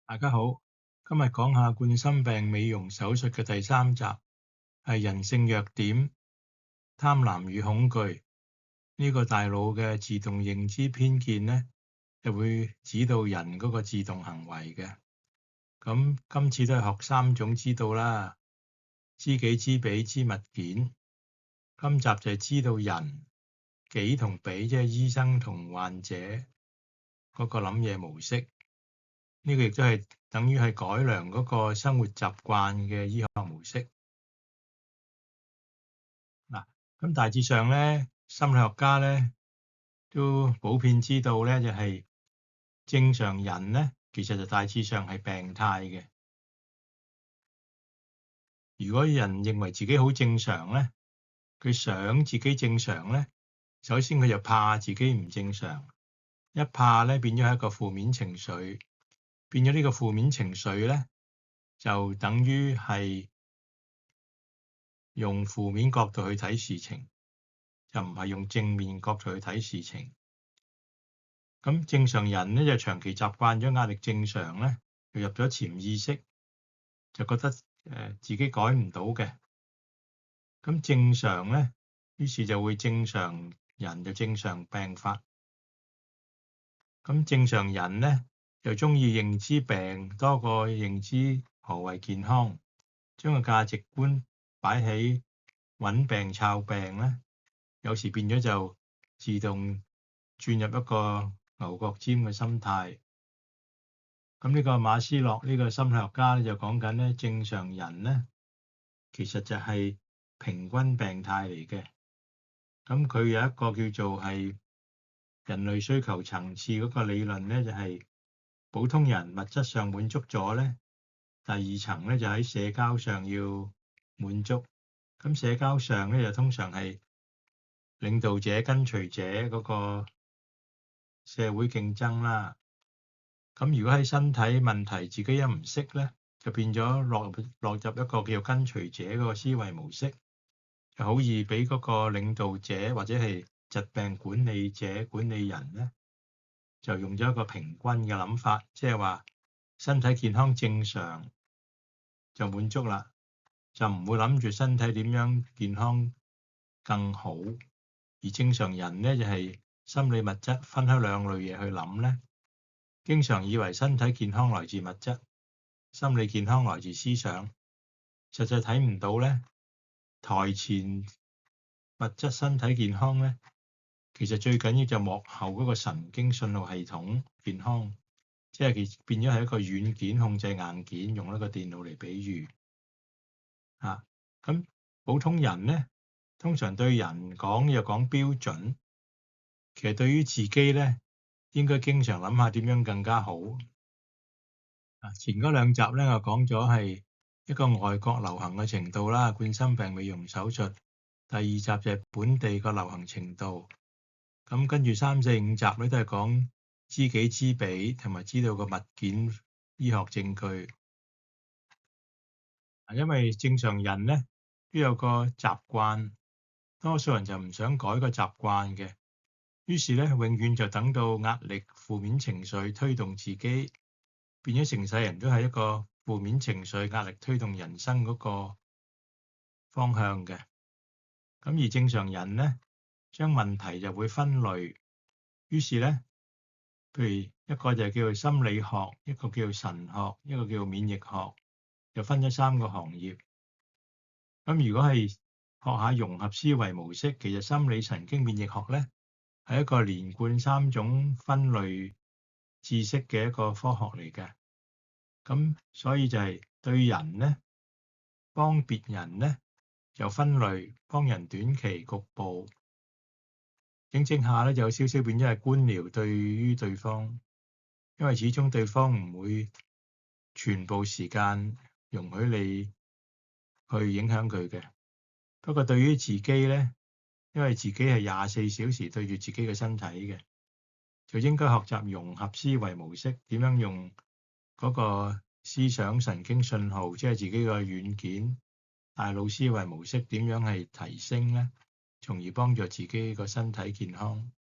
大家好，今日講下冠心病美容手術嘅第3集，係人性弱點、貪婪與恐懼。呢個大腦嘅自動認知偏見呢，就會指導人嗰個自動行為嘅。咁今次都係學3種知道啦，知己知彼知物件。今集就係知道人己同彼，即係醫生同患者嗰個諗嘢模式。呢個亦都係等於係改良嗰個生活習慣嘅醫學模式。嗱，咁大致上咧，心理學家咧都普遍知道咧，就係正常人咧，其實就大致上係病態嘅。如果人認為自己好正常咧，佢想自己正常咧，首先佢就怕自己唔正常，一怕咧變咗係一個負面情緒，變咗呢個負面情緒咧，就等於係用負面角度去睇事情，就唔係用正面角度去睇事情。咁正常人咧就長期習慣咗壓力正常咧，就入咗潛意識，就覺得自己改唔到嘅。咁正常咧，於是就會正常人就正常病發。咁正常人咧就鍾意認知病多過認知何謂健康，將個價值觀擺喺揾病抄病咧，有時變咗就自動轉入一個牛角尖嘅心態。咁呢個馬斯洛呢個心理學家咧就講緊咧，正常人咧其實就係平均病態嚟嘅。咁佢有一個叫做係人類需求層次嗰個理論咧，就係普通人物質上滿足咗咧，第二層咧就喺社交上要滿足。咁社交上咧就通常係領導者跟隨者嗰個社會競爭啦。咁如果喺身體問題自己一唔識咧，就變咗落入一個叫跟隨者嗰個思維模式，就好易俾嗰個領導者或者係疾病管理者管理人咧，就用咗一個平均嘅諗法，即係話身體健康正常就滿足啦，就唔會諗住身體點樣健康更好。而正常人咧就係心理物質分開兩類嘢去諗咧，經常以為身體健康來自物質，心理健康來自思想，實際睇唔到咧，台前物質身體健康咧，其實最緊要就幕後嗰個神經信號系統健康，即係其變咗係一個軟件控制硬件，用一個電腦嚟比喻嚇。咁普通人咧，通常對人講又講標準，其實對於自己咧，應該經常諗下點樣更加好。前嗰2集咧，我講咗係一個外國流行嘅程度啦，冠心病美容手術。第2集就係本地個流行程度。咁跟住3、4、5集咧都係講知己知彼同埋知道個物件醫學證據。因為正常人咧都有個習慣，多數人就唔想改個習慣嘅，於是咧永遠就等到壓力、負面情緒推動自己，變咗成世人都係一個負面情緒壓力推動人生嗰個方向嘅。咁而正常人咧，將問題就會分類，於是咧，譬如一個就叫做心理學，一個叫做神學，一個叫做免疫學，就分咗3個行業。咁如果係學下融合思維模式，其實心理神經免疫學咧係一個連貫3種分類知識嘅一個科學嚟嘅。咁所以就係對人咧，幫別人咧就分類，幫人短期局部，整下咧就有少少變咗係官僚對於對方，因為始終對方唔會全部時間容許你去影響佢嘅。不過對於自己咧，因為自己係24小時對住自己嘅身體嘅，就應該學習融合思維模式，點樣用嗰個思想神經信號，即係自己個軟件大腦思維模式點樣係提升咧，從而幫助自己個身體健康。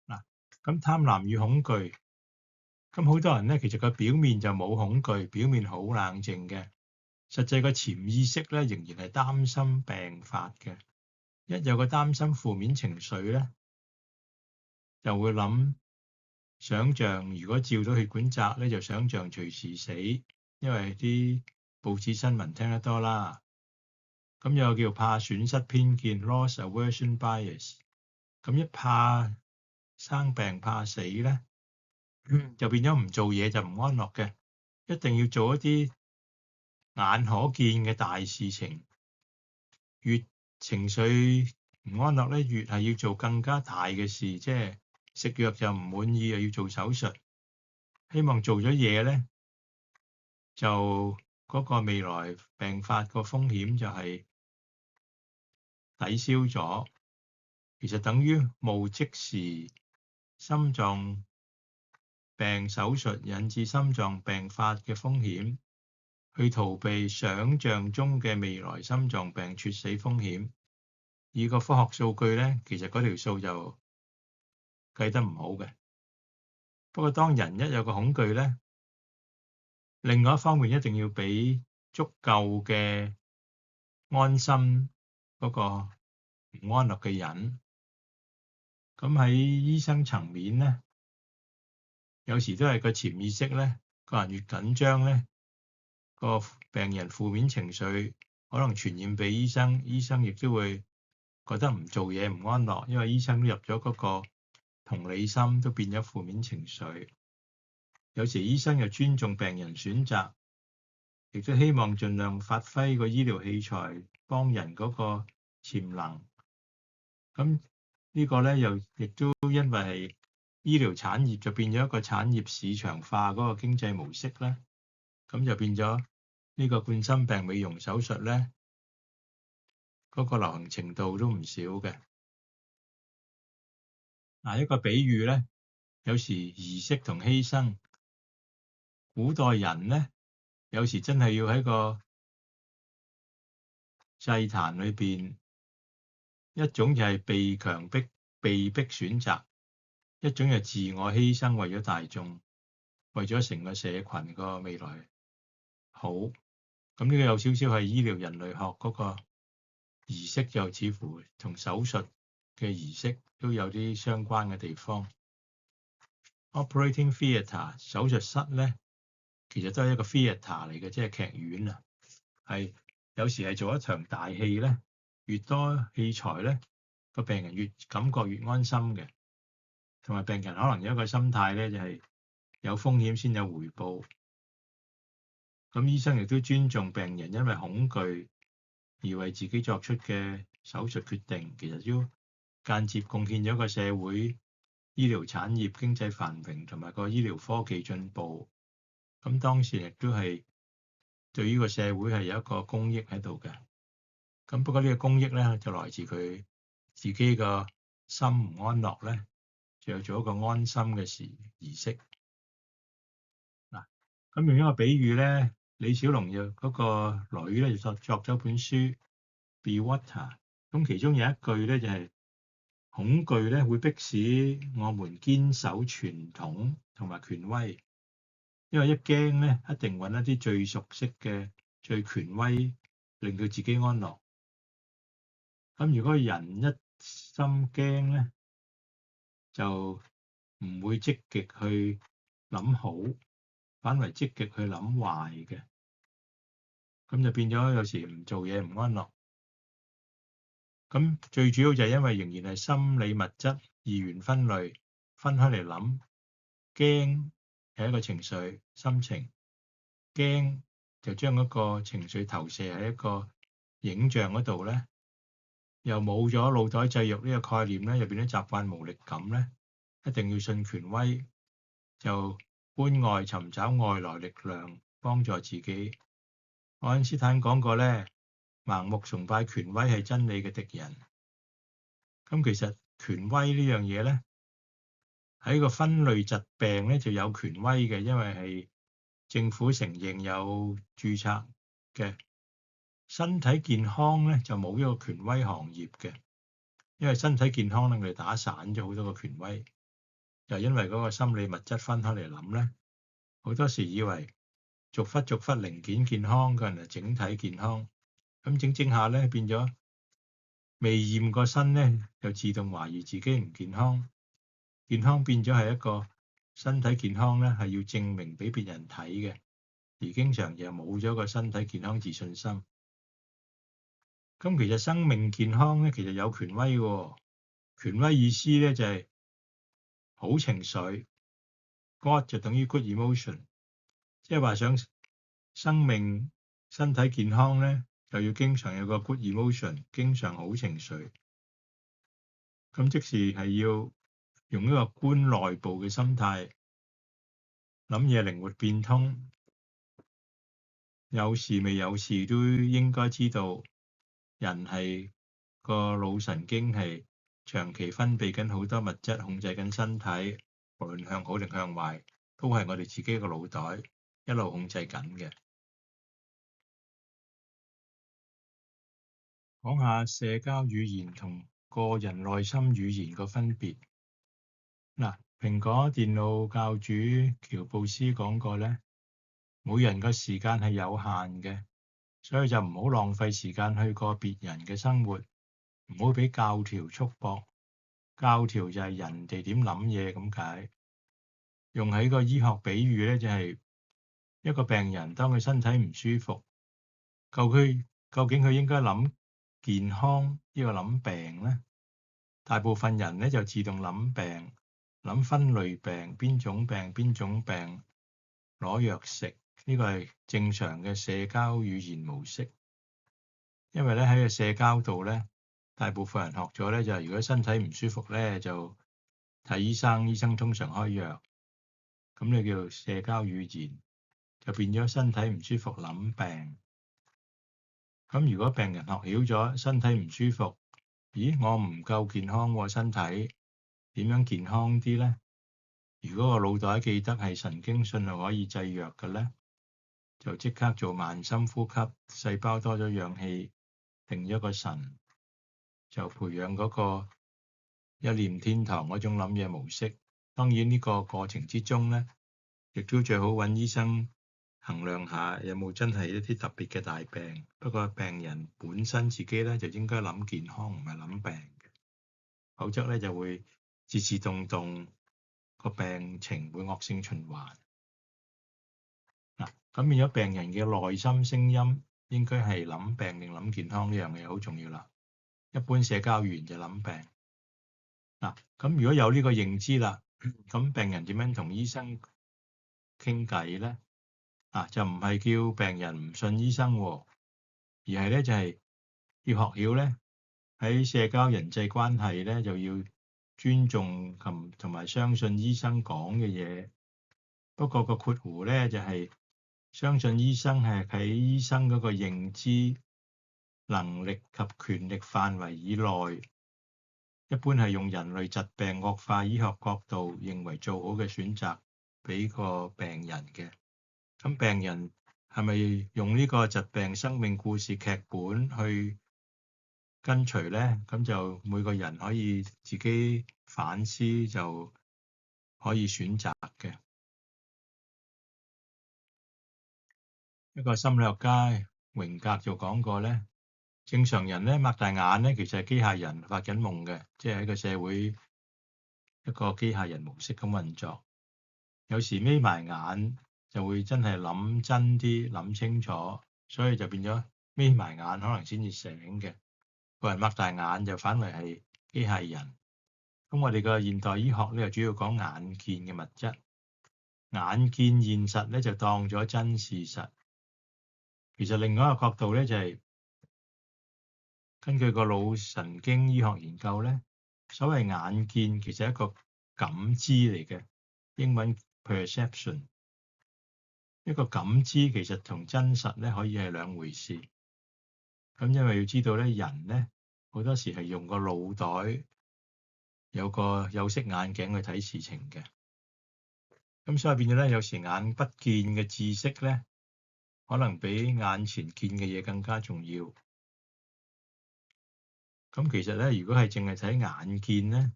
嗱，咁貪婪與恐懼咁好多人咧，其實個表面就冇恐懼，表面好冷靜嘅，實際個潛意識咧仍然係擔心病發嘅。一有個擔心負面情緒咧，就會想像如果照到血管窄咧，就想像隨時死，因為啲報紙新聞聽得多啦。咁有個叫怕損失偏見 （loss aversion bias）。咁一怕生病怕死咧，就變咗唔做嘢就唔安樂嘅，一定要做一啲眼可見嘅大事情。越情緒唔安樂咧，越係要做更加大嘅事，即係食藥就唔滿意又要做手術，希望做咗嘢咧，就嗰個未來病發個風險就係抵消咗。其實等於冒即時心臟病手術引致心臟病發嘅風險，去逃避想像中嘅未來心臟病猝死風險。以個科學數據咧，其實嗰條數就計得唔好嘅。不過當人一有個恐懼咧，另外一方面一定要俾足夠嘅安心嗰個唔安樂嘅人。咁喺醫生層面咧，有時都係個潛意識咧，個人越緊張咧，個病人負面情緒可能傳染俾醫生，醫生亦都會覺得唔做嘢唔安樂，因為醫生都入咗嗰個同理心，都變咗負面情緒。有時醫生又尊重病人選擇，亦都希望盡量發揮個醫療器材幫人嗰個潛能。咁呢個咧又亦都因為係醫療產業就變咗一個產業市場化嗰個經濟模式咧，咁就變咗呢個冠心病美容手術咧，嗰個流行程度都唔少嘅。嗱，一個比喻咧，有時儀式同犧牲，古代人咧有時真係要喺個祭壇裏邊，一種就係被逼選擇，一種就自我犧牲，為咗大眾，為咗成個社群個未來好。咁呢個有少少係醫療人類學嗰個儀式，就似乎同手術嘅儀式都有啲相關嘅地方。Operating theatre 手術室咧，其實都係一個 theatre 嚟嘅，即係劇院啊。係有時係做一場大戲咧，越多器材咧，個病人越感覺越安心嘅。同埋病人可能有一個心態咧，就係有風險先有回報。咁醫生亦都尊重病人因為恐懼而為自己作出嘅手術決定，其實都間接貢獻咗個社會醫療產業經濟繁榮同埋個醫療科技進步。咁當時亦都係對於個社會係有一個公益喺度嘅。咁不過呢個公益咧就來自佢自己個心唔安樂咧，就要做一個安心嘅儀式。嗱，咁用一個比喻咧，李小龍嗰個女咧就作咗本書《Be Water》，咁其中有一句咧就係恐懼咧會迫使我們堅守傳統同埋權威，因為一驚咧一定揾一啲最熟悉嘅、最權威，令到自己安樂。咁如果人一心驚咧，就唔會積極去諗好，反為積極去諗壞嘅，咁就變咗有時唔做嘢唔安樂。咁最主要就係因為仍然係心理物質二元分類分開嚟諗，驚係一個情緒心情，驚就將嗰個情緒投射喺一個影像嗰度咧，又冇咗腦袋製肉呢個概念咧，又變咗習慣無力感咧，一定要信權威，就觀外尋找外來力量幫助自己。愛因斯坦講過咧，盲目崇拜權威係真理嘅敵人。咁其實權威呢樣嘢咧，喺個分類疾病咧就有權威嘅，因為係政府承認有註冊嘅。身體健康咧就冇一個權威行業嘅，因為身體健康咧我哋打散咗好多個權威，就因為嗰個心理物質分開嚟諗咧，好多時以為逐忽零件健康，個人係整體健康。咁整下咧，變咗未驗過身咧，就自動懷疑自己唔健康。健康變咗係一個身體健康咧，係要證明俾別人睇嘅，而經常又冇咗個身體健康自信心。咁其實生命健康咧，其實有權威嘅。權威意思咧就係好情緒 ，God 就等於 good emotion，即係話想生命身體健康咧，就要經常有個 good emotion，經常好情緒。咁即是係要用一個觀內部嘅心態，諗嘢靈活變通，有事未有事都應該知道，人係個腦神經係長期分泌緊好多物質，控制緊身體，無論向好定向壞，都係我哋自己個腦袋一路控制緊嘅。講下社交語言同個人內心語言個分別。嗱，蘋果電腦教主喬布斯講過咧，每人個時間係有限嘅，所以就唔好浪費時間去過別人嘅生活，唔好俾教條束縛。教條就係人哋點諗嘢咁解。用喺個醫學比喻咧，就係一個病人當佢身體唔舒服，究竟佢應該諗健康呢個諗病咧？大部分人咧就自動諗病，諗分類病，邊種病攞藥食，呢個係正常嘅社交語言模式。因為咧喺個社交度咧，大部分人學咗咧就係如果身體唔舒服咧就睇醫生，醫生通常開藥，咁你叫社交語言，就變咗身體唔舒服諗病。咁如果病人學曉咗身體唔舒服，咦，我唔夠健康喎，身體點樣健康啲咧？如果個腦袋記得係神經信號可以製藥嘅咧，就即刻做慢深呼吸，細胞多咗氧氣，定咗個神，就培養嗰個一念天堂嗰種諗嘢模式。當然呢個過程之中咧，亦都最好揾醫生衡量下有冇真係一啲特別嘅大病。不過病人本身自己咧就應該諗健康，唔係諗病嘅，否則咧就會自動個病情會惡性循環。嗱，咁變咗病人嘅內心聲音應該係諗病定諗健康呢樣嘢好重要啦。一般社交語言就諗病。嗱，咁如果有呢個認知啦，咁病人點樣同醫生傾偈咧？就唔係叫病人唔信醫生喎，而係咧就係要學曉咧喺社交人際關係咧就要尊重同埋相信醫生講嘅嘢。不過個括弧咧就係相信醫生係喺醫生嗰個認知能力及權力範圍以內，一般係用人類疾病惡化醫學角度認為做好嘅選擇俾個病人嘅。咁病人係咪用呢個疾病生命故事劇本去跟隨咧？咁就每個人可以自己反思，就可以選擇嘅。一個心理學家榮格就講過咧，正常人咧擘大眼咧，其實係機械人發緊夢嘅，即係喺個社會一個機械人模式咁運作。有時眯埋眼就會真係諗真啲，諗清楚，所以就變咗眯埋眼可能先至醒嘅。個人擘大眼就反為係機械人。咁我哋個現代醫學咧，就主要講眼見嘅物質，眼見現實咧就當咗真事實。其實另外一個角度咧，就係根據個腦神經醫學研究咧，所謂眼見其實係一個感知嚟嘅，英文 perception。一個感知其實同真實咧可以係兩回事。咁因為要知道咧，人咧好多時係用個腦袋有個有色眼鏡去睇事情嘅。咁所以變咗咧，有時眼不見嘅知識咧，可能比眼前見嘅嘢更加重要。咁其實咧，如果係淨係睇眼見咧，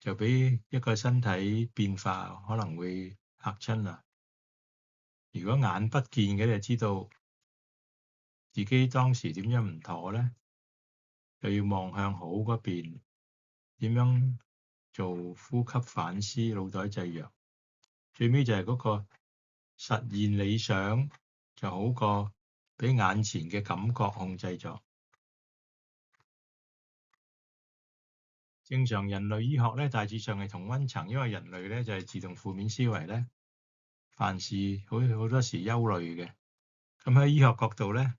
就俾一個身體變化可能會嚇親啦。如果眼不見嘅，你就知道自己當時點樣唔妥咧，就要望向好嗰邊，點樣做呼吸反思、腦袋製藥。最尾就係嗰個實現理想就好過俾眼前嘅感覺控制咗。正常人類醫學咧，大致上係同溫層，因為人類咧就係自動負面思維咧，凡事好多時憂慮嘅。咁喺醫學角度咧，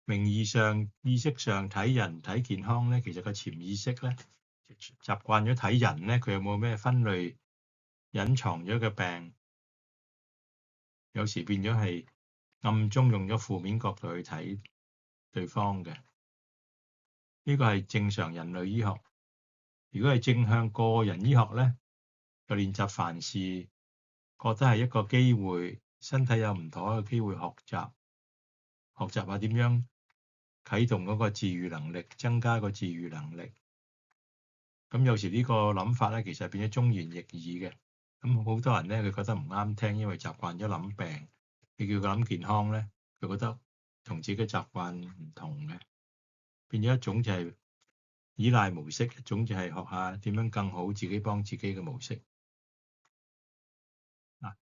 名義上、意識上睇人睇健康咧，其實個潛意識咧習慣咗睇人咧，佢有冇咩分類隱藏咗嘅病，有時變咗係暗中用咗負面角度去睇對方嘅。呢個係正常人類醫學。如果係正向個人醫學咧，就練習凡事覺得係一個機會，身體有唔妥嘅機會學習下點樣啟動嗰個治癒能力，增加個治癒能力。咁有時呢個諗法咧，其實變咗忠言逆耳嘅。咁好多人咧，佢覺得唔啱聽，因為習慣咗諗病。你叫佢諗健康咧，佢覺得同自己習慣唔同嘅，變咗一種就係依賴模式，一種就係學下點樣更好自己幫自己嘅模式。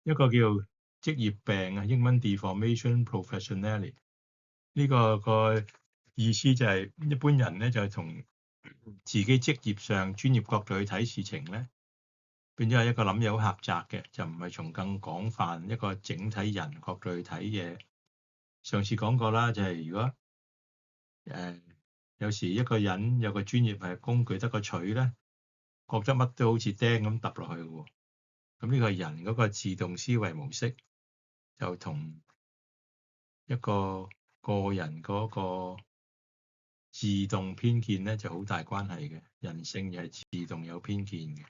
一個叫職業病啊，英文 deformation professionally。呢個意思就係一般人咧，就係從自己職業上專業角度去睇事情咧，變咗係一個諗嘢好狹窄嘅，就唔係從更廣泛一個整體人角度去睇嘢。上次講過啦，就係如果有時一個人有個專業係工具得個錘咧，覺得乜都好似釘咁揼落去嘅喎。咁呢個人嗰個自動思維模式就同一個人嗰個自動偏見咧就好大關係嘅。人性又係自動有偏見嘅。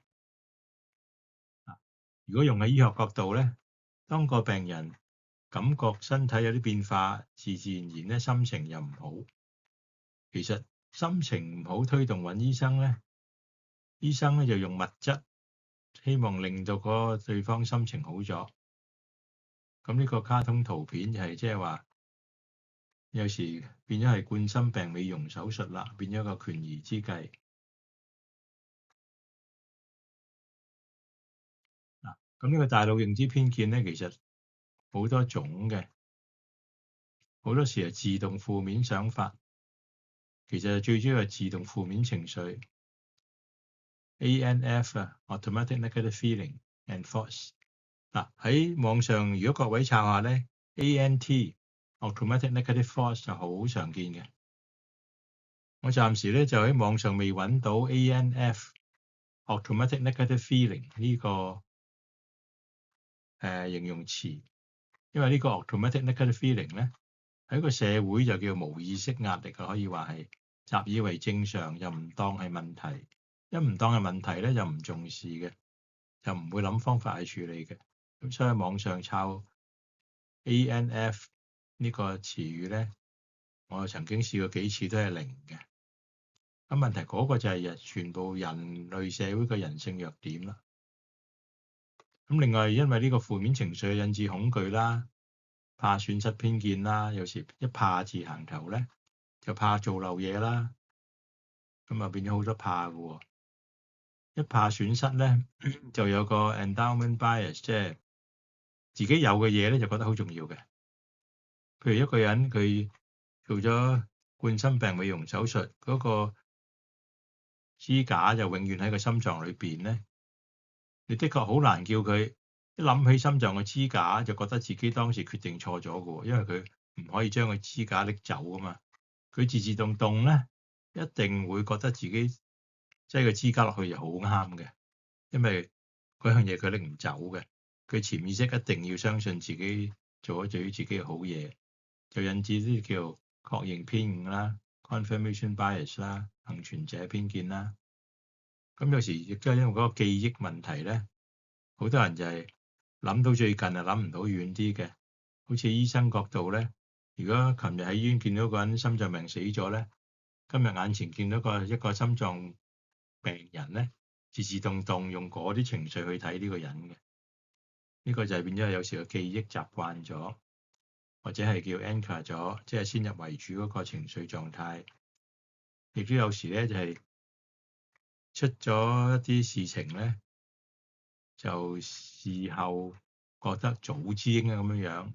如果用喺醫學角度咧，當個病人感覺身體有啲變化，自然咧心情又唔好。其實心情唔好推動揾醫生咧，醫生咧就用物質希望令到嗰個對方心情好咗。咁呢個卡通圖片就係即係話，有時變咗係冠心病美容手術啦，變咗個權宜之計。咁呢個大腦認知偏見咧，其實好多種嘅，好多時係自動負面想法，其實最主要係自動負面情緒。ANF 啊 ，automatic negative feeling and thoughts。喺網上，如果各位抄下咧，ANT automatic negative thoughts 就好常見嘅。我暫時咧就喺網上未揾到 ANF automatic negative feeling 呢個形容詞，因為呢個 automatic negative feeling 咧喺個社會就叫無意識壓力，可以話係習以為正常，又唔當係問題。一唔當係問題咧，就唔重視嘅，就唔會諗方法去處理嘅。咁所以喺網上抄 ANF 呢個詞語咧，我曾經試過幾次都係零嘅。咁問題嗰個就係全部人類社會嘅人性弱點啦。咁另外，因為呢個負面情緒引致恐懼啦，怕損失偏見啦，有時一怕字行頭咧，就怕做漏嘢啦，咁啊變咗好多怕嘅喎。一怕損失咧，就有個 endowment bias，即係自己有嘅嘢咧就覺得好重要嘅。譬如一個人佢做咗冠心病美容手術，嗰個支架就永遠喺個心臟裏邊咧，你的確好難叫佢一諗起心臟嘅支架就覺得自己當時決定錯咗嘅喎，因為佢唔可以將個支架拎走啊嘛。佢自動咧一定會覺得自己擠個支架落去就好啱嘅，因為嗰樣嘢佢拎唔走嘅。佢潛意識一定要相信自己做咗對於自己嘅好嘢，就引致呢啲叫確認偏誤啦 （confirmation bias） 啦，幸存者偏見啦。咁有時亦都係因為嗰個記憶問題咧，好多人就係諗到最近啊，諗唔到遠啲嘅。好似醫生角度咧，如果琴日喺醫院見到個人心臟病死咗咧，今日眼前見到一個心臟病人咧，自動用嗰啲情緒去睇呢個人嘅。呢個就係變咗有時個記憶習慣咗，或者係叫 anchor 咗，即係先入為主嗰個情緒狀態。亦都有時咧就係出咗一啲事情咧，就事後覺得早知應該咁樣樣。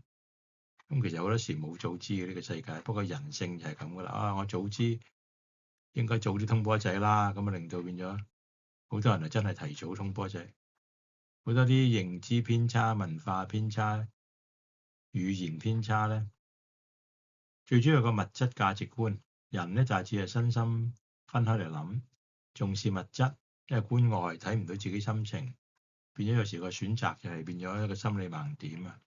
咁其實好多時冇早知嘅呢個世界，不過人性就係咁噶啦。我早知應該早啲通波仔啦，咁啊令到變咗好多人啊真係提早通波仔。好多啲認知偏差、文化偏差、語言偏差咧，最主要個物質價值觀，人咧大致係身心分開嚟諗，重視物質，因為觀外睇唔到自己心情，變咗有時個選擇就係變咗一個心理盲點啊。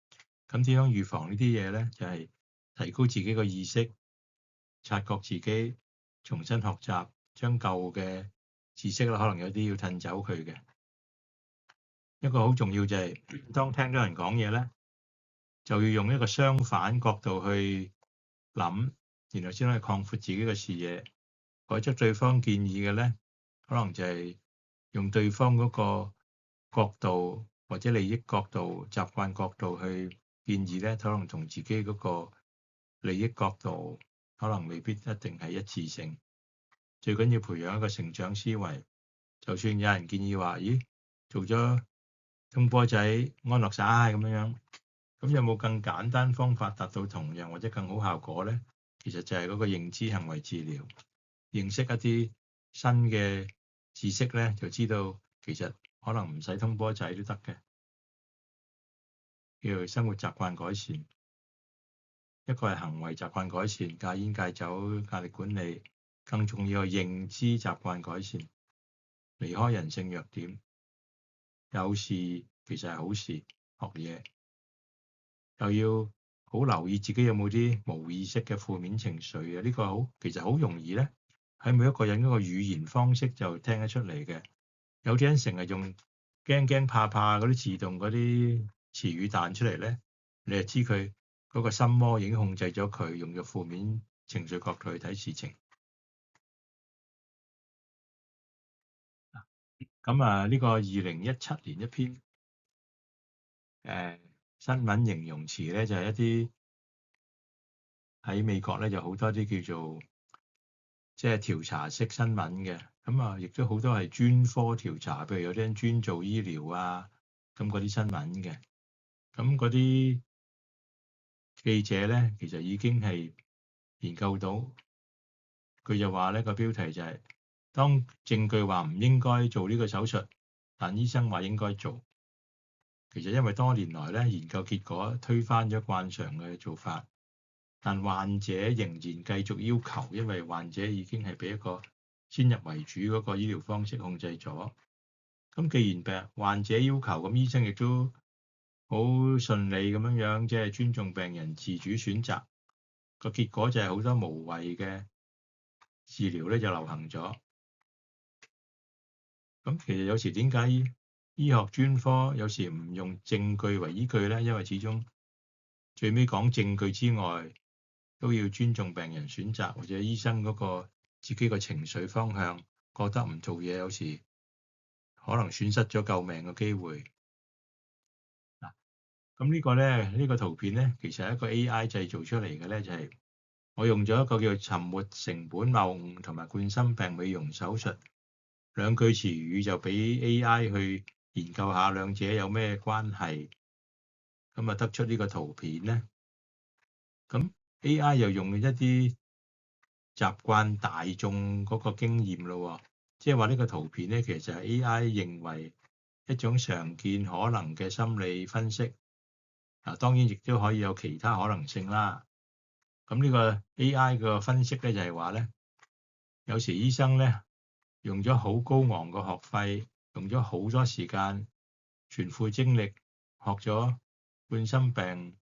咁點樣預防呢啲嘢咧？就係提高自己個意識，察覺自己，重新學習，將舊嘅知識啦，可能有啲要褪走佢嘅。一個好重要就係當聽到人講嘢咧，就要用一個相反角度去諗，然後先可以擴闊自己嘅視野。或者對方建議嘅咧，可能就係用對方嗰個角度或者利益角度、習慣角度去建議咧，可能同自己嗰個利益角度可能未必一定係一致性。最緊要培養一個成長思維。就算有人建議話，咦，做咗通波仔安樂晒咁樣，咁有冇更簡單方法達到同樣或者更好效果咧？其實就係嗰個認知行為治療，認識一啲新嘅知識咧，就知道其實可能唔使通波仔都得嘅。叫做生活習慣改善，一個係行為習慣改善，戒煙戒酒、壓力管理，更重要係認知習慣改善，離開人性弱點。有事其實係好事，學嘢又要好留意自己有冇啲無意識嘅負面情緒啊！呢個其實好容易咧，喺每一個人嗰個語言方式就聽得出嚟嘅。有啲人成日用驚驚怕怕嗰啲自動嗰啲詞語彈出嚟咧，你就知佢嗰個心魔已經控制咗佢，用咗負面情緒角度去睇事情。咁啊，呢個2017年一篇新聞形容詞咧，就係一啲喺美國咧，就好多啲叫做即係調查式新聞嘅。咁啊，亦都好多係專科調查，譬如有啲人專做醫療啊，咁嗰啲新聞嘅。咁嗰啲記者咧，其實已經係研究到，佢就話咧，個標題就係當證據話唔應該做呢個手術，但醫生話應該做。其實因為多年來咧，研究結果推翻咗慣常嘅做法，但患者仍然繼續要求，因為患者已經係俾一個先入為主嗰個醫療方式控制咗。咁既然患者要求，咁醫生亦都好順利咁樣，即係尊重病人自主選擇。個結果就係好多無謂嘅治療咧就流行咗。咁其實有時點解醫學專科有時唔用證據為依據咧？因為始終最尾講證據之外，都要尊重病人選擇，或者醫生嗰個自己個情緒方向，覺得唔做嘢有時可能損失咗救命嘅機會。嗱，咁呢個咧，呢個圖片咧，其實係一個 AI 製造出嚟嘅咧，就係我用咗一個叫做沉沒成本謬誤同埋冠心病美容手術兩句詞語，就俾 AI 去研究下兩者有咩關係，咁啊得出呢個圖片咧。咁 AI 又用一啲習慣大眾嗰個經驗咯，即係話呢個圖片咧，其實係 AI 認為一種常見可能嘅心理分析。當然亦都可以有其他可能性啦。咁呢個 AI 個分析咧就係話咧，有時醫生咧用咗好高昂嘅學費，用咗好多時間，全副精力學咗冠心病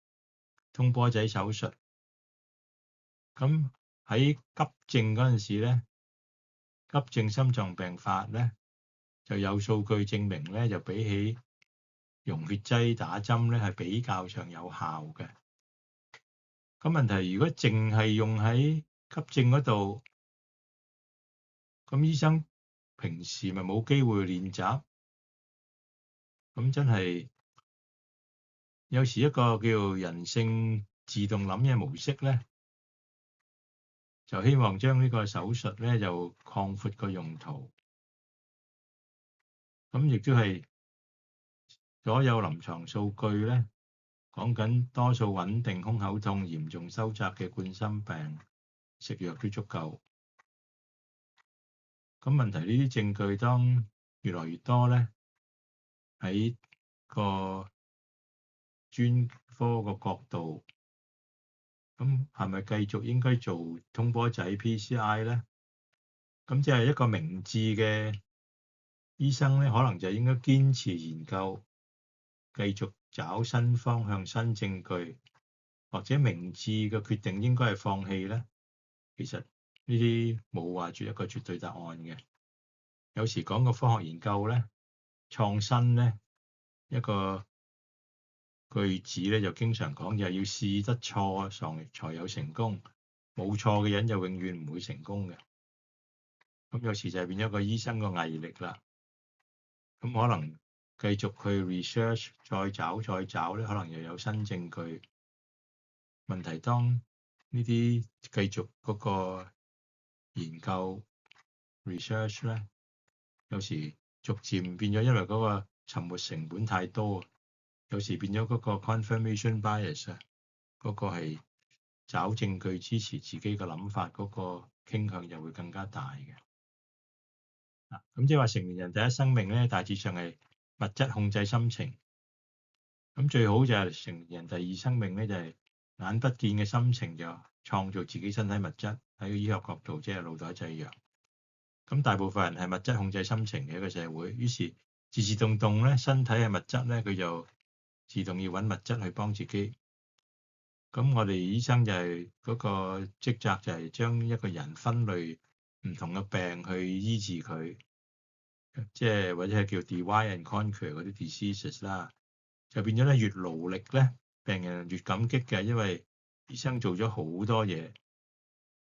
通波仔手術。咁喺急症嗰陣時咧，急症心臟病發咧，就有數據證明咧，就比起溶血劑打針咧係比較上有效嘅。咁問題如果淨係用喺急症嗰度，咁醫生平時咪冇機會練習，咁真係有時一個叫人性自動諗嘅模式咧，就希望將呢個手術咧就擴闊個用途，咁亦都係所有臨床數據咧講緊多數穩定胸口痛、嚴重收窄嘅冠心病，食藥都足夠。咁問題呢啲證據當越來越多咧，喺個專科個角度，咁係咪繼續應該做通波仔 PCI 咧？咁即係一個明智嘅醫生咧，可能就應該堅持研究，繼續找新方向、新證據，或者明智嘅決定應該係放棄咧。其實呢啲冇話一個絕對答案嘅。有時講個科學研究咧，創新咧，一個句子咧就經常講就係要試得錯才有成功，冇錯嘅人就永遠唔會成功嘅。咁有時就係變咗個醫生個毅力啦。咁可能繼續去 research，再找咧，可能又有新證據。問題當呢啲繼續嗰個研究 research 咧，有時逐漸變咗，因為嗰個沉沒成本太多，有時變咗嗰個 confirmation bias 啊，嗰個係找證據支持自己嘅諗法嗰個傾向就會更加大嘅。咁即係話成年人第一生命咧，大致上係物質控制心情。咁最好就係成年人第二生命咧，就係眼不見嘅心情就創造自己身體物質。喺個醫學角度，即係腦袋製藥。咁大部分人係物質控制心情嘅一個社會，於是自動動咧，身體係物質咧，佢就自動要揾物質去幫自己。咁我哋醫生就係嗰個職責就係將一個人分類唔同嘅病去醫治佢，即係或者係叫 divide and conquer 嗰啲 diseases 啦，就變咗咧越勞力咧，病人越感激嘅，因為醫生做咗好多嘢。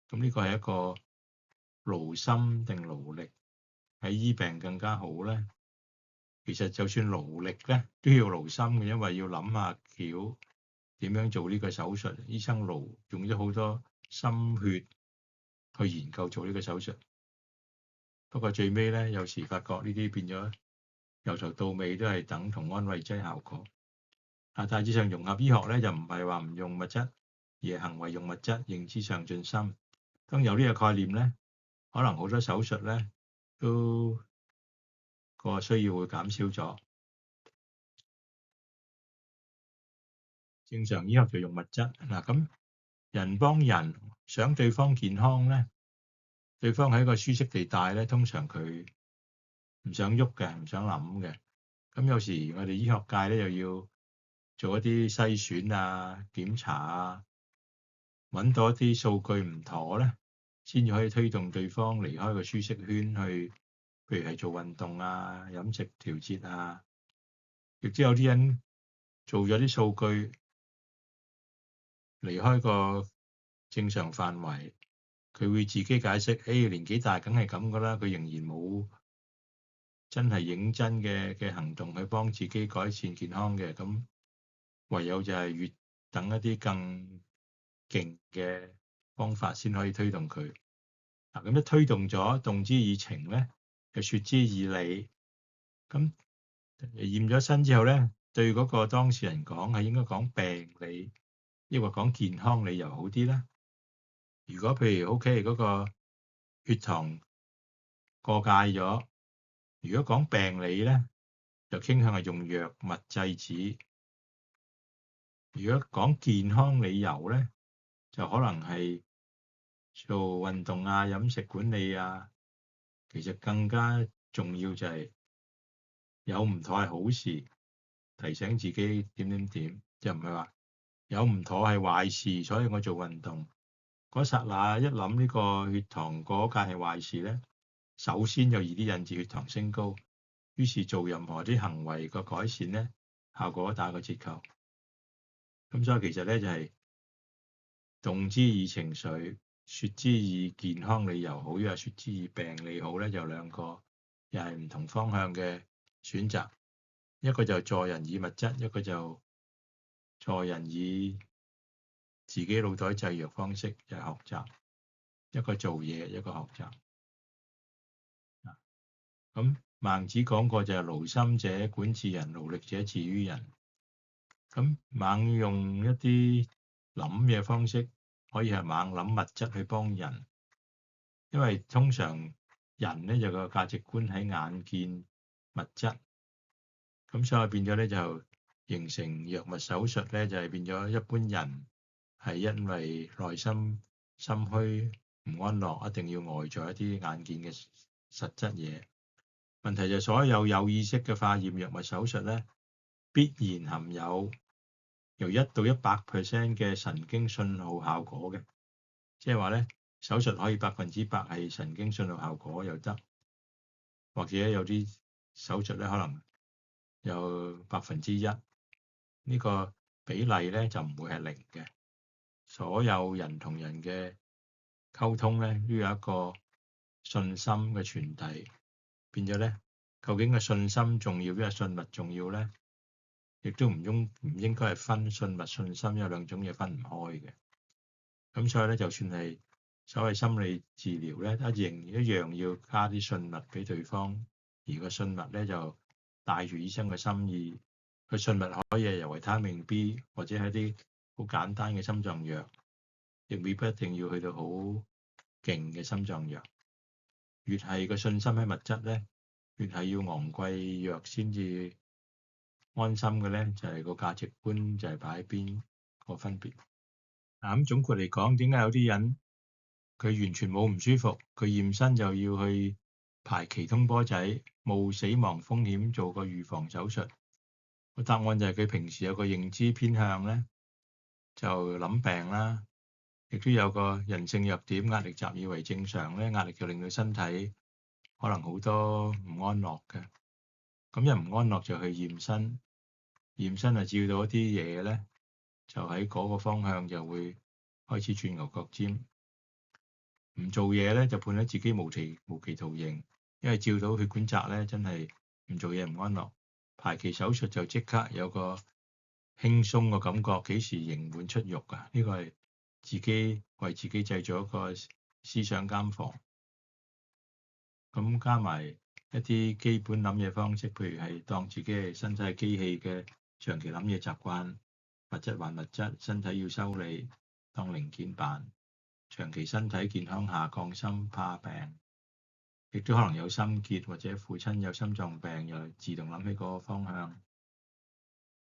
咁呢個係一個勞心定勞力喺醫病更加好咧？其實就算勞力咧都要勞心嘅，因為要諗下橋點樣做呢個手術。醫生勞用咗好多心血去研究做呢個手術。不過最尾咧，有時發覺呢啲變咗由頭到尾都係等同安慰劑效果。大致上融合醫學咧就唔係話唔用物質，而係行為用物質，認知上進心。當有呢個概念咧，可能好多手術咧都個需要會減少咗。正常醫學就用物質。咁人幫人想對方健康咧，對方喺一個舒適地帶咧，通常佢唔想喐嘅，唔想諗嘅。咁有時我哋醫學界咧又要做一啲篩選啊、檢查啊，揾到一啲數據唔妥咧，先至可以推動對方離開個舒適圈去，譬如係做運動啊、飲食調節啊。亦都有啲人做咗啲數據離開個正常範圍，佢會自己解釋，年紀大梗係咁噶啦，佢仍然冇真係認真嘅行動去幫自己改善健康嘅。咁唯有就係越等一啲更勁嘅方法先可以推動佢。咁一推動咗，動之以情咧，就説之以理。咁驗咗身之後咧，對嗰個當事人講係應該講病理，抑或講健康理由好啲咧？如果譬如 OK 嗰個血糖過界咗，如果講病理咧，就傾向係用藥物制止；如果講健康理由咧，就可能係做運動啊、飲食管理啊。其實更加重要就係有唔妥係好事，提醒自己點點點，就唔係話有唔妥係壞事，所以我做運動。嗰剎那一諗呢個血糖過界係壞事咧，首先就易啲引致血糖升高，於是做任何啲行為個改善咧，效果打個折扣。咁所以其實咧就係動之以情緒，説之以健康理由好，抑或説之以病理好咧，就兩個又係唔同方向嘅選擇。一個就助人以物質，一個就助人以自己腦袋製藥方式就係學習，一個做嘢，一個學習。咁孟子講過就係勞心者管治人，勞力者治於人。咁猛用一啲諗嘅方式，可以係猛諗物質去幫人，因為通常人咧就個價值觀喺眼見物質，咁所以變咗咧就形成藥物手術咧，就係變咗一般人係因為內心心虛唔安樂，一定要外在一啲眼見嘅實質嘢。問題就係所有意識嘅化驗藥物手術咧，必然含有由1到100% 嘅神經信號效果嘅，即係話咧手術可以100%係神經信號效果又得，或者有啲手術咧可能有1%，呢個比例咧就唔會係零嘅。所有人同人嘅溝通咧都有一個信心嘅傳遞，變咗咧究竟個信心重要，抑或信物重要咧？亦都唔應該係分信物信心，有兩種嘢分唔開嘅。咁所以咧，就算係所謂心理治療咧，一樣要加啲信物俾對方，而個信物咧就帶住醫生嘅心意。個信物可以係由維他命 B 或者係啲好簡單嘅心臟藥，亦未必一定要去到好勁嘅心臟藥。越係個信心喺物質咧，越係要昂貴藥先至安心嘅咧，就係個價值觀就係擺喺邊個分別。咁總括嚟講，點解有啲人佢完全冇唔舒服，佢驗身就要去排期通波仔，冒死亡風險做個預防手術？個答案就係佢平時有個認知偏向咧，就諗病啦，亦都有個人性弱點，壓力習以為正常咧，壓力就令到身體可能好多唔安樂嘅。咁一唔安樂就去驗身。驗身啊，照到一啲嘢咧，就喺嗰個方向就會開始轉牛角尖。唔做嘢咧，就判咗自己無期徒刑，因為照到血管窄咧，真係唔做嘢唔安樂。排期手術就即刻有個輕鬆嘅感覺，幾時刑滿出獄啊？呢個係自己為自己製造一個思想監房。咁加埋一啲基本諗嘢方式，譬如係當自己係身體係機器嘅。長期諗嘢習慣，物質還物質，身體要修理，當零件辦。長期身體健康下降，心怕病，亦都可能有心結，或者父親有心臟病，又自動諗起嗰個方向。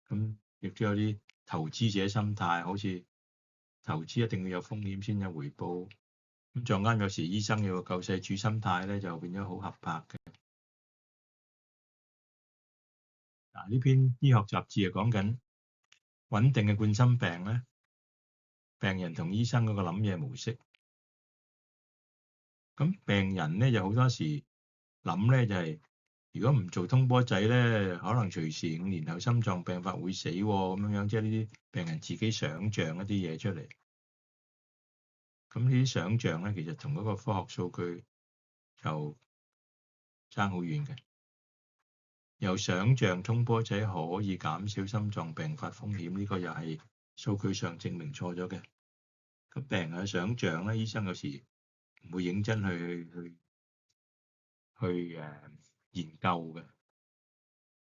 咁亦都有啲投資者心態，好似投資一定要有風險先有回報。咁撞啱有時醫生有個救世主心態咧，就變咗好合拍嘅。呢篇醫學雜誌係講緊穩定嘅冠心病咧，病人同醫生嗰個諗嘢模式。咁病人咧就好多時諗咧就係，如果唔做通波仔咧，可能隨時5年後心臟病發會死喎，咁樣，即係呢啲病人自己想像一啲嘢出嚟。咁呢啲想像咧，其實同嗰個科學數據就爭好遠嘅。由想像通波仔可以減少心臟病發風險，呢個又係數據上證明錯咗嘅。咁病人嘅想像咧，醫生有時唔會認真去研究嘅。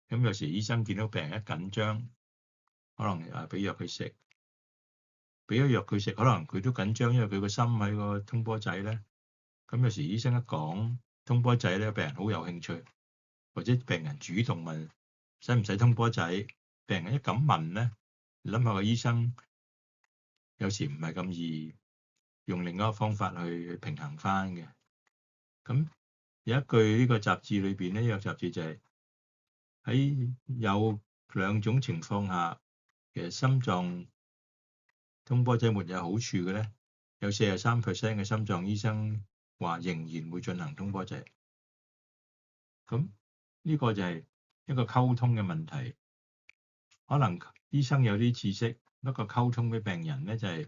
咁有時醫生見到病人一緊張，可能俾藥佢食，俾咗藥佢食，可能佢都緊張，因為佢個心喺個通波仔咧。咁有時醫生一講通波仔咧，病人好有興趣，或者病人主動問使唔使通波仔，病人一咁問咧，你諗下個醫生有時唔係咁易用另一個方法去平衡翻嘅。咁有一句呢個雜誌裏邊咧，呢個雜誌就係喺有兩種情況下，其實心臟通波仔沒有好處嘅咧，有43% 嘅心臟醫生話仍然會進行通波仔。咁呢個就係一個溝通嘅問題，可能醫生有啲知識，不過溝通俾病人咧就係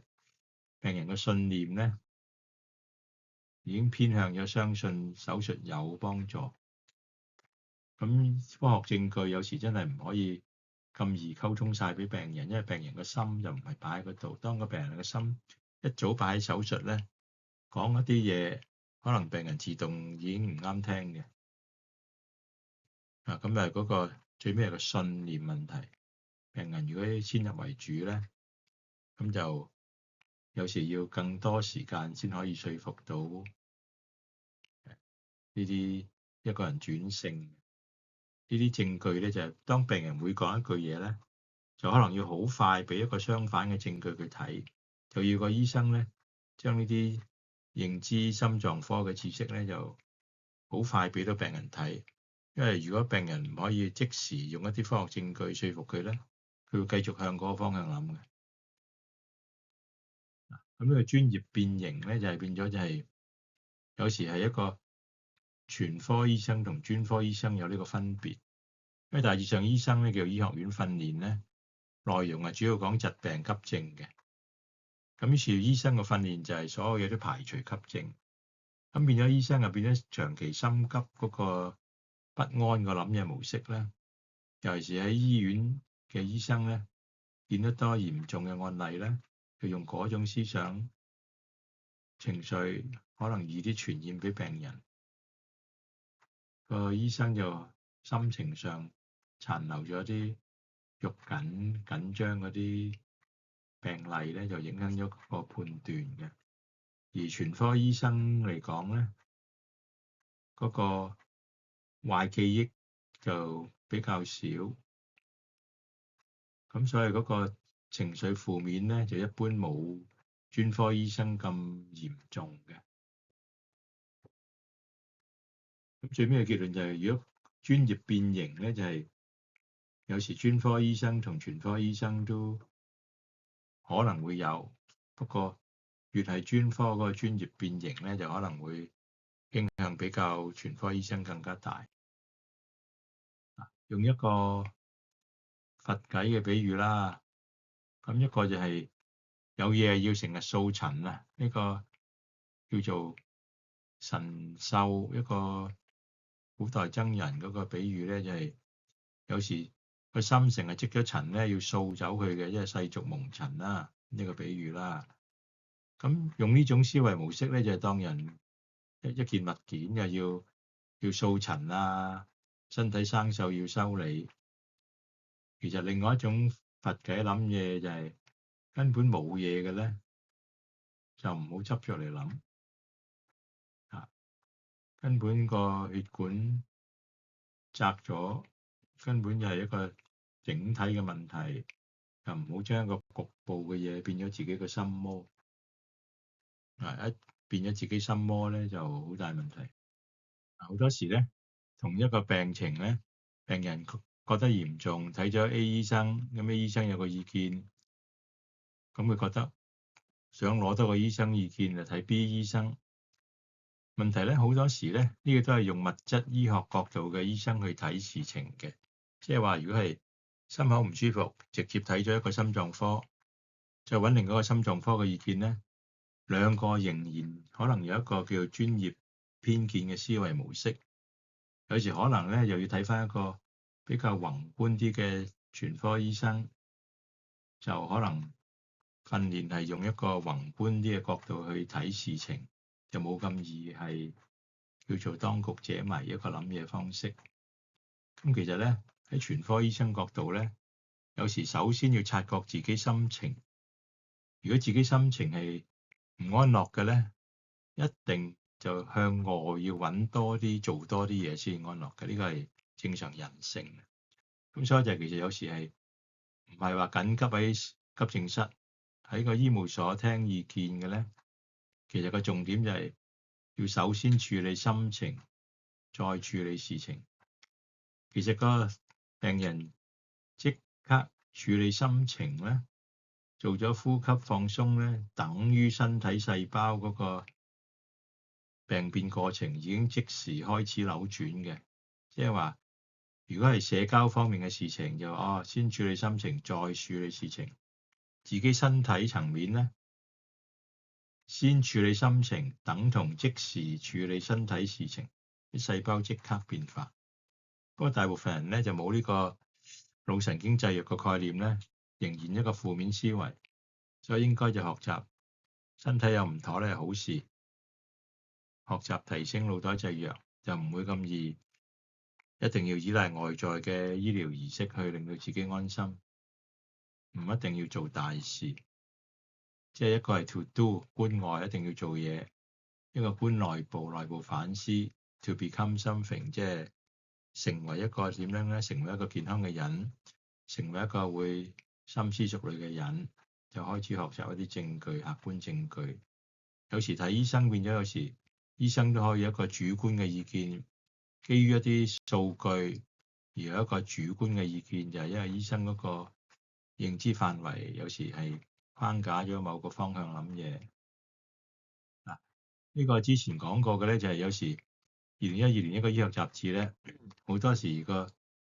病人嘅信念咧已經偏向咗相信手術有幫助。咁科學證據有時真係唔可以咁易溝通晒俾病人，因為病人個心就唔係擺喺嗰度。當個病人個心一早擺喺手術咧，講一啲嘢，可能病人自動已經唔啱聽嘅。咁就係嗰個最尾係個信念問題。病人如果先入為主咧，咁就有時要更多時間先可以說服到呢啲一個人轉性。呢啲證據咧就係當病人每講一句嘢咧，就可能要好快俾一個相反嘅證據佢睇，就要個醫生咧將呢啲認知心臟科嘅知識咧就好快俾到病人睇。因為如果病人唔可以即時用一啲科學證據說服佢咧，佢會繼續向嗰個方向諗嘅。咁呢個專業變形咧就係變咗就係有時係一個全科醫生同專科醫生有呢個分別。因為大致上醫生咧叫醫學院訓練咧，內容係主要講疾病急症嘅。咁於是醫生嘅訓練就係所有嘢都排除急症。咁變咗醫生就變咗長期心急嗰個不安個諗嘢模式咧。尤其是喺醫院嘅醫生咧，見得多嚴重嘅案例咧，就用嗰種思想情緒可能易啲傳染俾病人。個醫生就心情上殘留咗啲肉緊張嗰啲病例咧，就影響咗個判斷嘅。而全科醫生嚟講咧，嗰個壞記憶就比較少，咁所以嗰個情緒負面咧就一般冇專科醫生咁嚴重嘅。咁最尾嘅結論就係，如果專業變形咧，就係有時專科醫生同全科醫生都可能會有，不過越係專科嗰個專業變形咧，就可能會影響比較全科醫生更加大。用一個佛偈嘅比喻啦，咁一個就係有嘢要成日掃塵啊，呢個叫做神秀。一個古代僧人嗰個比喻咧，就係有時個心成日積咗塵咧，要掃走佢嘅，因為世俗蒙塵啦，呢個比喻啦。咁用呢種思維模式咧，就係當人一件物件又要掃塵啊，身體生鏽要修理。其實另外一種佛偈諗嘢就係根本冇嘢嘅咧，就唔好執着嚟諗。根本個血管窄咗，根本就係一個整體嘅問題，就唔好將一個局部嘅嘢變咗自己嘅心魔。一變咗自己心魔咧，就好大問題。好多時咧，同一個病情咧，病人覺得嚴重，睇咗 A 醫生，咁 A 醫生有個意見，咁佢覺得想攞多個醫生意見就睇 B 醫生。問題咧，好多時咧，呢個都係用物質醫學角度嘅醫生去睇事情嘅，即係話如果係心口唔舒服，直接睇咗一個心臟科，再揾另一個心臟科嘅意見咧，兩個仍然可能有一個叫做專業偏見嘅思維模式。有時可能咧，又要睇返一個比較宏觀啲嘅全科醫生，就可能訓練係用一個宏觀啲嘅角度去睇事情，就冇咁易係叫做當局者迷一個諗嘢方式。咁其實咧，喺全科醫生角度咧，有時首先要察覺自己心情。如果自己心情係唔安樂嘅咧，一定就向外要揾多啲，做多啲嘢先安樂嘅。呢個係正常人性。咁所以就其實有時係唔係話緊急喺急症室喺個醫務所聽意見嘅咧，其實個重點就係要首先處理心情，再處理事情。其實個病人即刻處理心情咧，做咗呼吸放鬆咧，等於身體細胞嗰個病變過程已經即時開始扭轉嘅。即係話，如果係社交方面嘅事情，就先處理心情，再處理事情。自己身體層面咧，先處理心情，等同即時處理身體事情，啲細胞即刻變化。不過大部分人咧就冇呢個腦神經製藥個概念咧，仍然一個負面思維，所以應該就學習身體有唔妥咧係好事，學習提升腦袋製藥就唔會咁易，一定要依賴外在嘅醫療儀式去令到自己安心，唔一定要做大事，即係一個係 to do 觀外一定要做嘢，一個觀內部反思 to become something， 即係成為一個點樣咧？成為一個健康嘅人，成為一個會深思熟慮嘅人，就開始學習一啲證據、客觀證據。有時睇醫生變咗，有時醫生都可以有一個主觀嘅意見，基於一啲數據而有一個主觀嘅意見，就係因為醫生嗰個認知範圍有時係框架咗某個方向諗嘢。嗱，呢個之前講過嘅咧，就係有時2012年一個醫學雜誌咧，好多時個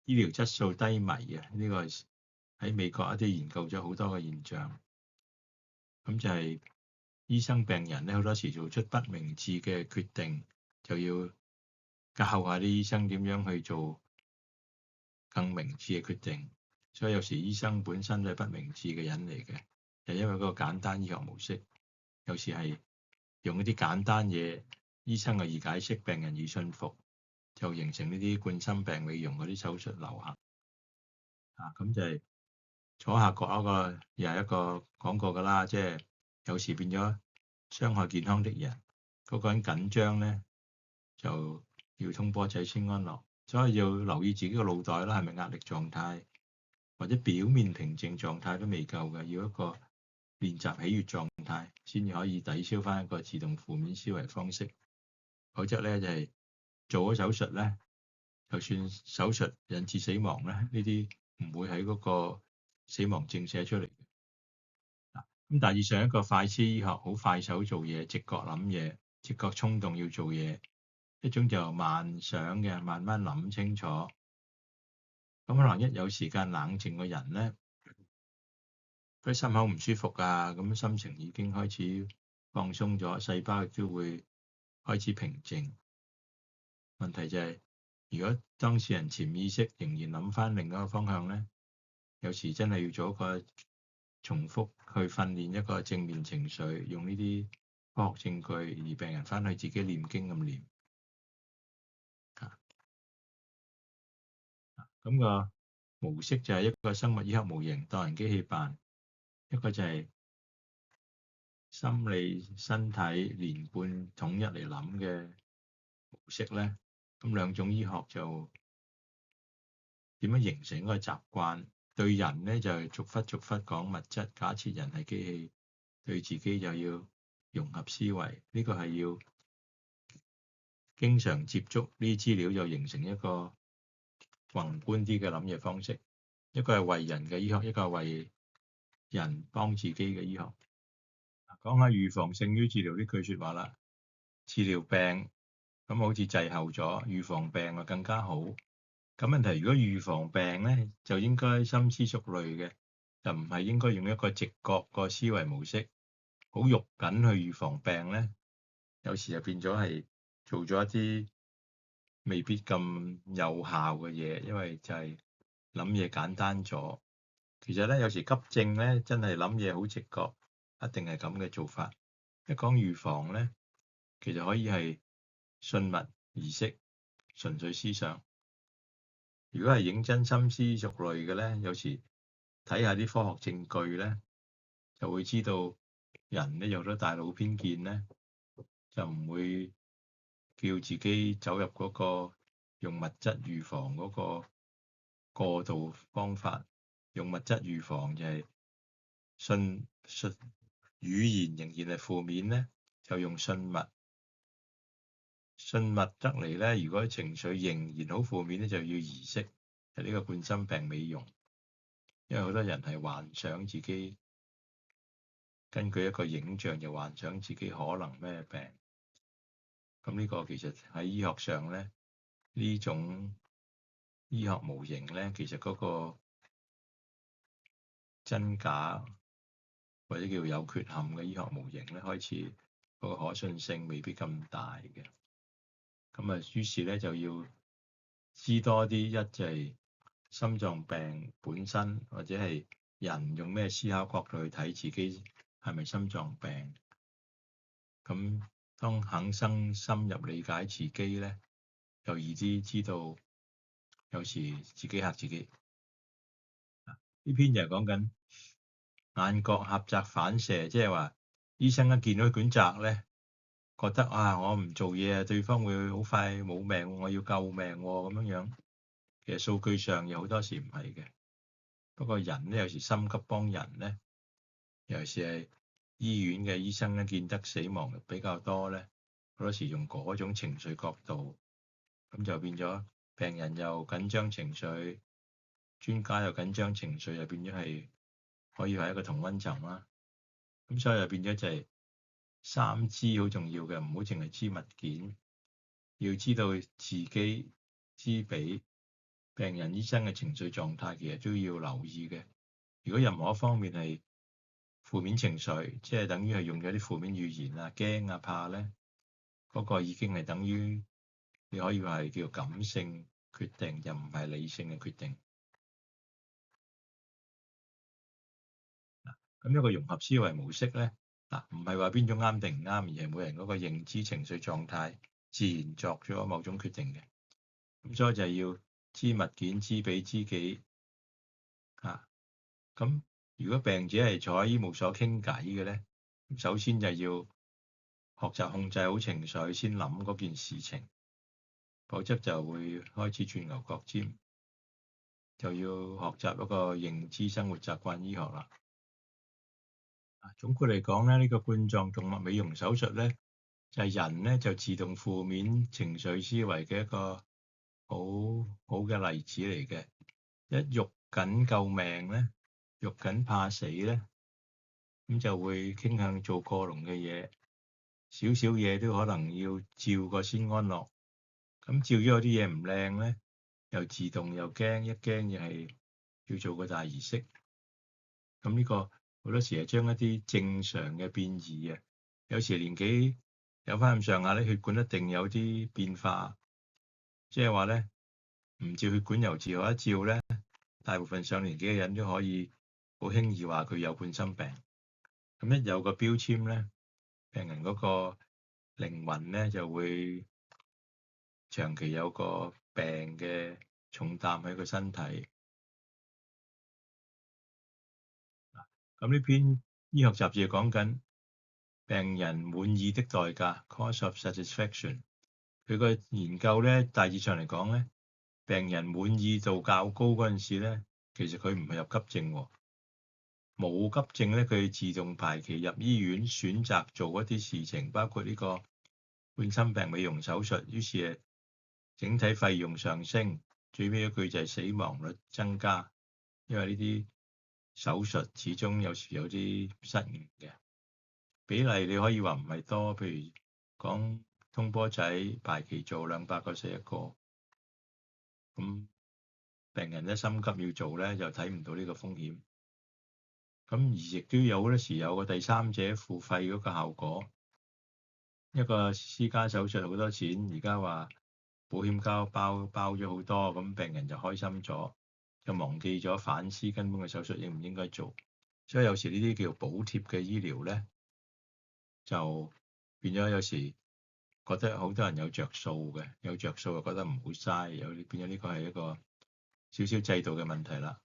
醫療質素低迷啊，呢個係喺美國一啲研究咗好多個現象。咁就係醫生病人咧，好多時做出不明智嘅決定，就要教下啲醫生點樣去做更明智嘅決定。所以有時醫生本身都係不明智嘅人嚟嘅，就因為嗰個簡單醫學模式，有時係用一啲簡單嘢，醫生易解釋，病人易信服，就形成呢啲冠心病、美容嗰啲手術流行。咁就係左下角嗰個又係一個講過㗎啦，即係有時變咗傷害健康的人，嗰個人緊張咧就要通波仔先安樂，所以要留意自己個腦袋啦，係咪壓力狀態或者表面平靜狀態都未夠嘅，要一個練習喜悅狀態先至可以抵消翻一個自動負面思維方式。否則咧就係做咗手術咧，就算手術引致死亡咧，呢啲唔會喺嗰個死亡證寫出嚟嘅。咁但係以上一個快思醫學，好快手做嘢，直覺諗嘢，直覺衝動要做嘢，一種就慢想嘅，慢慢諗清楚。咁可能一有時間冷靜嘅人咧，佢心口唔舒服啊，咁心情已經開始放鬆咗，細胞亦都會開始平靜。問題就係，如果當事人潛意識仍然諗翻另一個方向咧，有時真係要做一個重複去訓練一個正面情緒，用呢啲科學證據，而病人翻去自己念經咁念。咁個模式就係一個生物醫學模型，當人機器辦；一個就係心理身體連貫統一嚟諗嘅模式咧。咁兩種醫學就點樣形成一個習慣？對人咧就係逐忽逐忽講物質，假設人係機器；對自己就要融合思維。呢個係要經常接觸呢啲資料，就形成一個宏觀啲嘅諗嘢方式。一個係為人嘅醫學，一個係為人幫自己嘅醫學。講下預防勝於治療呢句説話啦。治療病咁好似滯後咗，預防病啊更加好。咁問題，如果預防病咧，就應該深思熟慮嘅，就唔係應該用一個直覺個思維模式，好肉緊去預防病咧。有時就變咗係做咗一啲未必咁有效嘅嘢，因為就係諗嘢簡單咗。其實咧，有時急症咧，真係諗嘢好直覺，一定係咁嘅做法。一講預防咧，其實可以係信物儀式，純粹思想。如果係認真深思熟慮嘅咧，有時睇下啲科學證據咧，就會知道人咧有咗大腦偏見咧，就唔會叫自己走入嗰個用物質預防嗰個過渡方法。用物質預防就係信語言仍然係負面咧，就用信物。信物得嚟咧，如果情緒仍然好負面咧，就要儀式，係呢個冠心病美容。因為好多人係幻想自己根據一個影像，就幻想自己可能咩病。咁呢個其實喺醫學上咧，呢種醫學模型咧，其實嗰個真假或者叫有缺陷嘅醫學模型咧，開始嗰個可信性未必咁大嘅。咁啊，於是咧就要知多啲，一就係心臟病本身，或者係人用咩思考角度去睇自己係咪心臟病。咁當肯深入理解自己咧，就易啲知道有時自己嚇自己。呢篇就係講緊眼角狹窄反射，即係話醫生一見到卷窄咧，覺得啊，我唔做嘢啊，對方會好快冇命，我要救命咁樣。其實數據上有好多時唔係嘅，不過人咧有時心急幫人咧，尤其是係醫院嘅醫生咧，見得死亡比較多咧，好多時用嗰種情緒角度，咁就變咗病人又緊張情緒，專家又緊張情緒，又變咗係可以係一個同溫層啦。咁所以就變咗就係三知好重要嘅，唔好淨係知物件，要知道自己知彼病人醫生嘅情緒狀態，其實都要留意嘅。如果任何一方面係負面情緒，即係等於係用咗啲負面語言啊、驚啊、怕咧，嗰個已經係等於你可以話係叫感性決定，又唔係理性嘅決定。咁一個融合思維模式咧，唔係話邊種啱定唔啱，而係每人嗰個認知情緒狀態自然作咗某種決定嘅。咁所以就係要知物件、知彼、知己。咁如果病者係坐喺醫務所傾偈嘅咧，首先就要學習控制好情緒，先諗嗰件事情，否則就會開始轉牛角尖，就要學習一個認知生活習慣醫學啦。總括嚟講咧，呢個冠狀動脈美容手術咧，就係人咧就自動負面情緒思維嘅一個好好嘅例子嚟嘅。一肉緊救命咧，肉緊怕死咧，咁就會傾向做過龍嘅嘢，少少嘢都可能要照過先安樂。咁照咗有啲嘢唔靚咧，又自動又驚，一驚又係要做個大儀式。咁呢個好多時係將一啲正常嘅變異啊，有時年紀有翻咁上下咧，血管一定有啲變化，即係話咧唔照血管由自我一照咧，大部分上年紀嘅人都可以好輕易話佢有冠心病。咁一有個標籤咧，病人嗰個靈魂咧就會長期有個病嘅重擔喺個身體。咁呢篇醫學雜誌講緊病人滿意的代價 （Cost of Satisfaction）。佢個研究咧，大致上嚟講咧，病人滿意度較高嗰陣時咧，其實佢唔係入急症喎，冇急症咧，佢自動排期入醫院，選擇做一啲事情，包括呢個冠心病美容手術。於是誒，整體費用上升，最尾一句就係死亡率增加，因為呢啲手術始終有時有啲失誤嘅比例，你可以話唔係多。譬如講通波仔排期做200個死一個，咁病人一心急要做咧，就睇唔到呢個風險。咁而亦都有好多時有個第三者付費嗰個效果，一個私家手術好多錢，而家話保險交包咗好多，咁病人就開心咗，就忘記咗反思根本嘅手術應唔應該做。所以有時呢啲叫補貼嘅醫療咧，就變咗有時覺得好多人有着數嘅，有着數就覺得唔好嘥，有變咗呢個係一個少少制度嘅問題啦。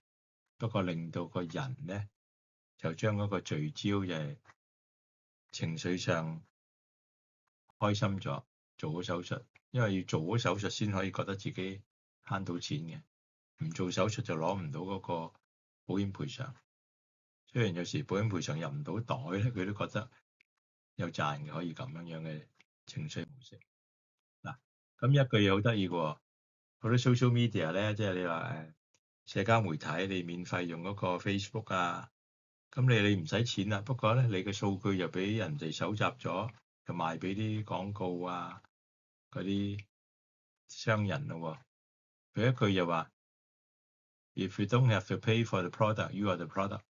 不過令到個人咧就將嗰個聚焦就係情緒上開心咗，做好手術，因為要做好手術先可以覺得自己慳到錢嘅，唔做手術就攞唔到嗰個保險賠償。雖然有時保險賠償入唔到袋咧，佢都覺得有賺嘅，可以咁樣嘅情緒模式。嗱，咁一句嘢好得意嘅喎，好多 social media 咧，即係你話社交媒體，你免費用嗰個 Facebook 啊，咁你唔使錢啦，不過咧你嘅數據又俾人哋搜集咗，就賣俾啲廣告啊嗰啲商人咯喎。佢一句又話：If you don't have to pay for the product, you are the product。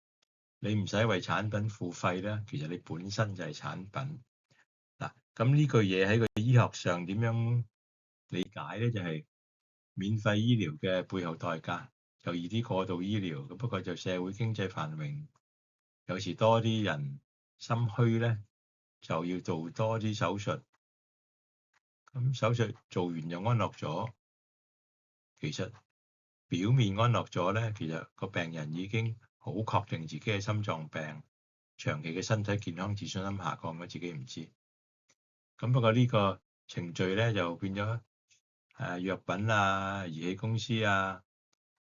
你唔使為產品付費咧，其實你本身就係產品。嗱，咁呢句嘢喺個醫學上點樣理解咧？就係免費醫療嘅背後代價，就易啲過度醫療。咁不過就社會經濟繁榮，有時多啲人心虛咧，就要做多啲手術。咁手術做完就安樂咗，其實表面安樂咗咧，其實個病人已經好確定自己係心臟病，長期嘅身體健康自信心下降咗，自己唔知。咁不過呢個程序咧就變咗藥品啊、儀器公司啊、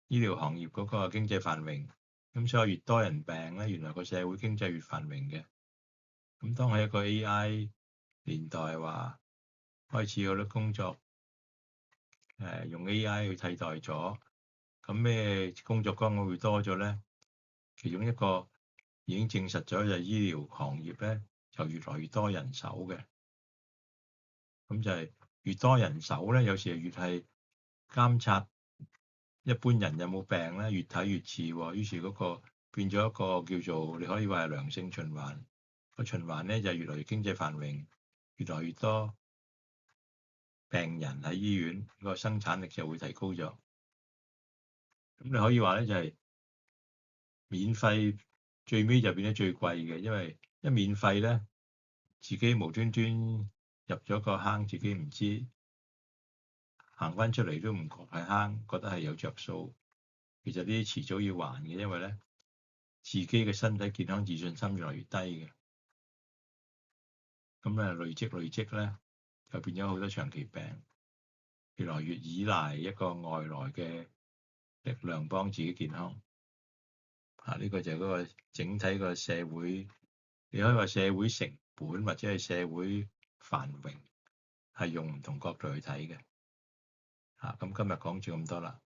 醫療行業嗰個經濟繁榮，咁所以越多人病咧，原來個社會經濟越繁榮嘅。咁當喺一個 AI 年代話開始好多工作用 AI 去替代咗，咁咩工作崗位會多咗咧？其中一個已經證實咗就係醫療行業咧，就越來越多人手嘅。咁就係越多人手咧，有時係越係監察一般人有冇病咧，越睇越似喎。於是嗰個變咗一個叫做你可以話係良性循環。個循環咧就係越來越經濟繁榮，越來越多病人喺醫院，個生產力就會提高咗。咁你可以話咧就係免費最尾就變得最貴嘅，因為一免費咧，自己無端端入咗個坑，自己唔知，行翻出嚟都唔覺係坑，覺得係有着數。其實呢啲遲早要還嘅，因為咧自己嘅身體健康自信心越來越低嘅，咁累積咧就變咗好多長期病，越來越依賴一個外來嘅力量幫自己健康。呢個就係嗰個整體個社會，你可以話社會成本或者係社會繁榮係用唔同角度去睇嘅。咁今日講住咁多啦。